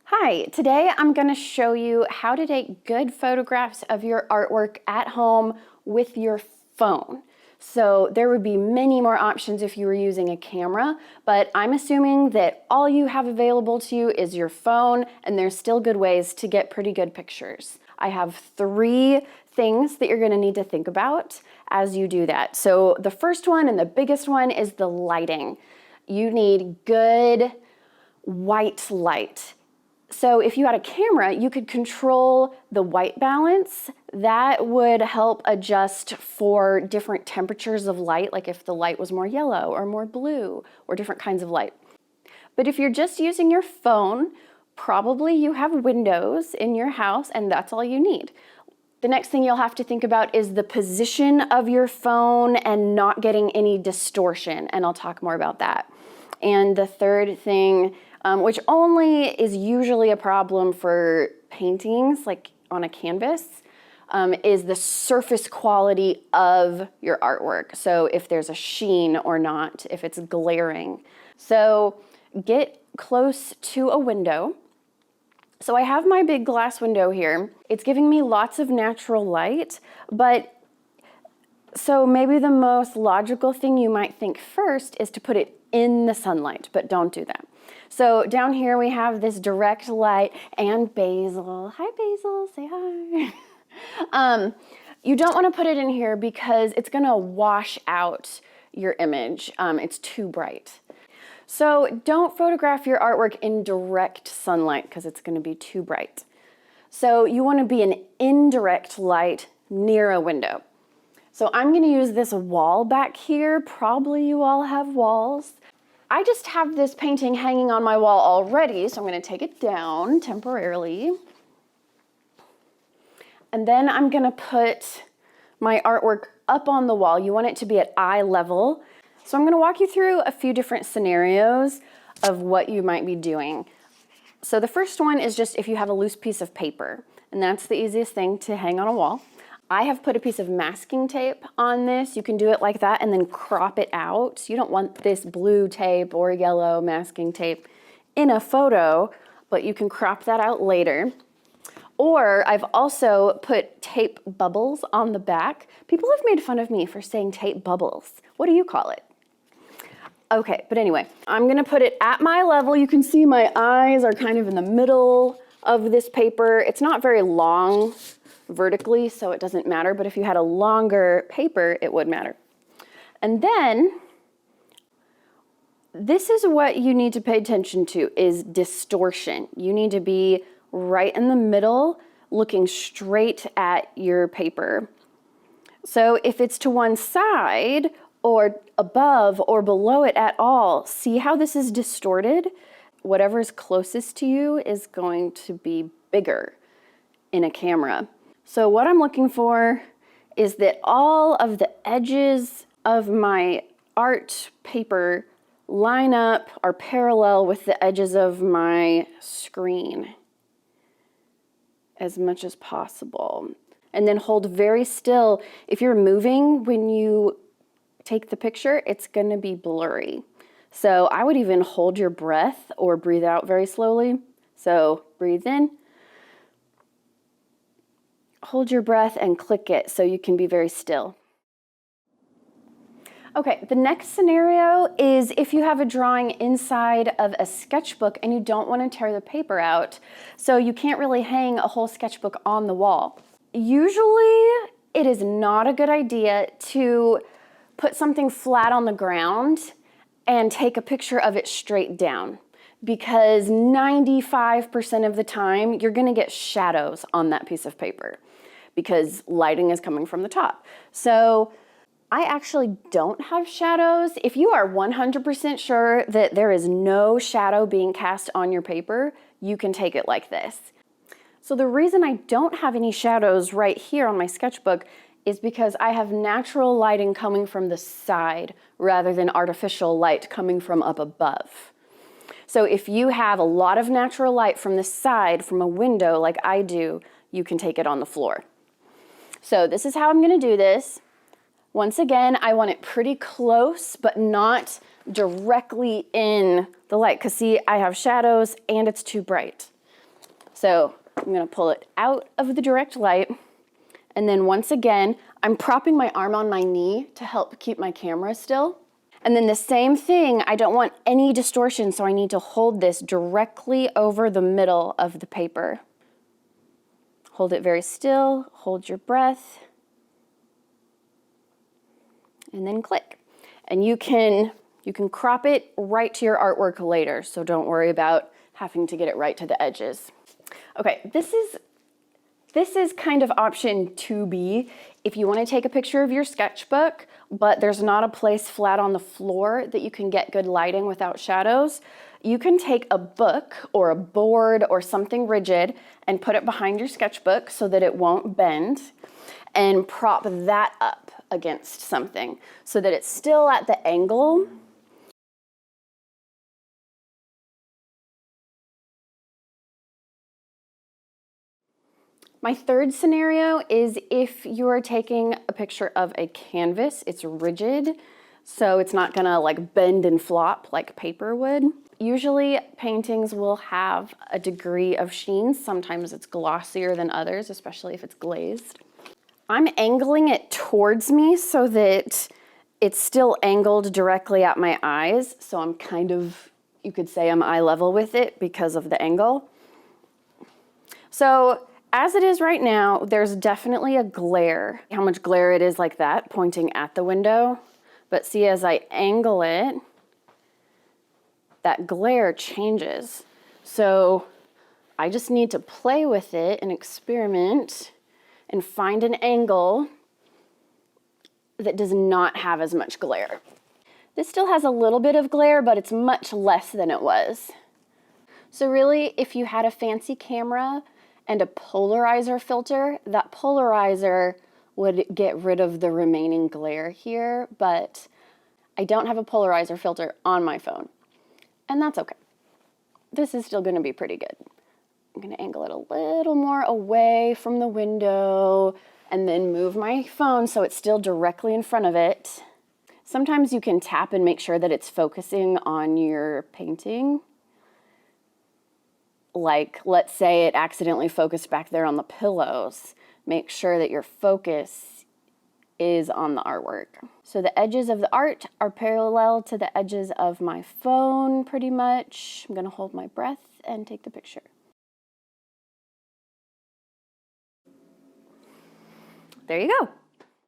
Hi, today I'm going to show you how to take good photographs of your artwork at home with your phone. So there would be many more options if you were using a camera, but I'm assuming that all you have available to you is your phone, and there's still good ways to get pretty good pictures. I have 3 things that you're going to need to think about as you do that. So the first one and the biggest one is the lighting. You need good white light. So if you had a camera, you could control the white balance. That would help adjust for different temperatures of light, like if the light was more yellow or more blue or different kinds of light. But if you're just using your phone, probably you have windows in your house and that's all you need. The next thing you'll have to think about is the position of your phone and not getting any distortion, and I'll talk more about that. And the third thing, which only is usually a problem for paintings, like on a canvas, is the surface quality of your artwork. So if there's a sheen or not, if it's glaring. So get close to a window. So I have my big glass window here. It's giving me lots of natural light, so maybe the most logical thing you might think first is to put it in the sunlight, but don't do that. So down here we have this direct light and Basil. Hi Basil, say hi. You don't want to put it in here because it's going to wash out your image. It's too bright. So don't photograph your artwork in direct sunlight because it's going to be too bright. So you want to be an indirect light near a window. So I'm going to use this wall back here. Probably you all have walls. I just have this painting hanging on my wall already, so I'm going to take it down temporarily. And then I'm going to put my artwork up on the wall. You want it to be at eye level. So I'm going to walk you through a few different scenarios of what you might be doing. So the first one is just if you have a loose piece of paper, and that's the easiest thing to hang on a wall. I have put a piece of masking tape on this. You can do it like that and then crop it out. You don't want this blue tape or yellow masking tape in a photo, but you can crop that out later. Or I've also put tape bubbles on the back. People have made fun of me for saying tape bubbles. What do you call it? Okay, but anyway, I'm gonna put it at my level. You can see my eyes are kind of in the middle of this paper. It's not very long vertically, so it doesn't matter, but if you had a longer paper, it would matter. And then, this is what you need to pay attention to, is distortion. You need to be right in the middle, looking straight at your paper. So if it's to one side, or above or below it at all, see how this is distorted? Whatever is closest to you is going to be bigger in a camera. So what I'm looking for is that all of the edges of my art paper line up or parallel with the edges of my screen as much as possible. And then hold very still. If you're moving when you take the picture, it's going to be blurry. So I would even hold your breath or breathe out very slowly. So breathe in, hold your breath and click it so you can be very still. Okay, the next scenario is if you have a drawing inside of a sketchbook and you don't want to tear the paper out, so you can't really hang a whole sketchbook on the wall. Usually it is not a good idea to put something flat on the ground and take a picture of it straight down, because 95% of the time you're going to get shadows on that piece of paper because lighting is coming from the top. So I actually don't have shadows. If you are 100% sure that there is no shadow being cast on your paper, you can take it like this. So the reason I don't have any shadows right here on my sketchbook is because I have natural lighting coming from the side rather than artificial light coming from up above. So if you have a lot of natural light from the side, from a window like I do, you can take it on the floor. So this is how I'm going to do this. Once again, I want it pretty close, but not directly in the light, because see, I have shadows and it's too bright. So I'm gonna pull it out of the direct light. And then once again, I'm propping my arm on my knee to help keep my camera still. And then the same thing, I don't want any distortion, so I need to hold this directly over the middle of the paper. Hold it very still, hold your breath, and then click. And you can crop it right to your artwork later, so don't worry about having to get it right to the edges. Okay, this is kind of option 2B if you want to take a picture of your sketchbook, but there's not a place flat on the floor that you can get good lighting without shadows. You can take a book or a board or something rigid and put it behind your sketchbook so that it won't bend, and prop that up against something so that it's still at the angle. My third scenario is if you're taking a picture of a canvas, it's rigid, so it's not gonna like bend and flop like paper would. Usually paintings will have a degree of sheen. Sometimes it's glossier than others, especially if it's glazed. I'm angling it towards me so that it's still angled directly at my eyes. So I'm kind of, you could say I'm eye level with it because of the angle. So as it is right now, there's definitely a glare. How much glare it is like that, pointing at the window. But see, as I angle it, that glare changes. So I just need to play with it and experiment and find an angle that does not have as much glare. This still has a little bit of glare, but it's much less than it was. So really, if you had a fancy camera and a polarizer filter, that polarizer would get rid of the remaining glare here, but I don't have a polarizer filter on my phone, and that's okay. This is still gonna be pretty good. I'm gonna angle it a little more away from the window and then move my phone so it's still directly in front of it. Sometimes you can tap and make sure that it's focusing on your painting. Like, let's say it accidentally focused back there on the pillows. Make sure that your focus is on the artwork. So the edges of the art are parallel to the edges of my phone, pretty much. I'm gonna hold my breath and take the picture. There you go.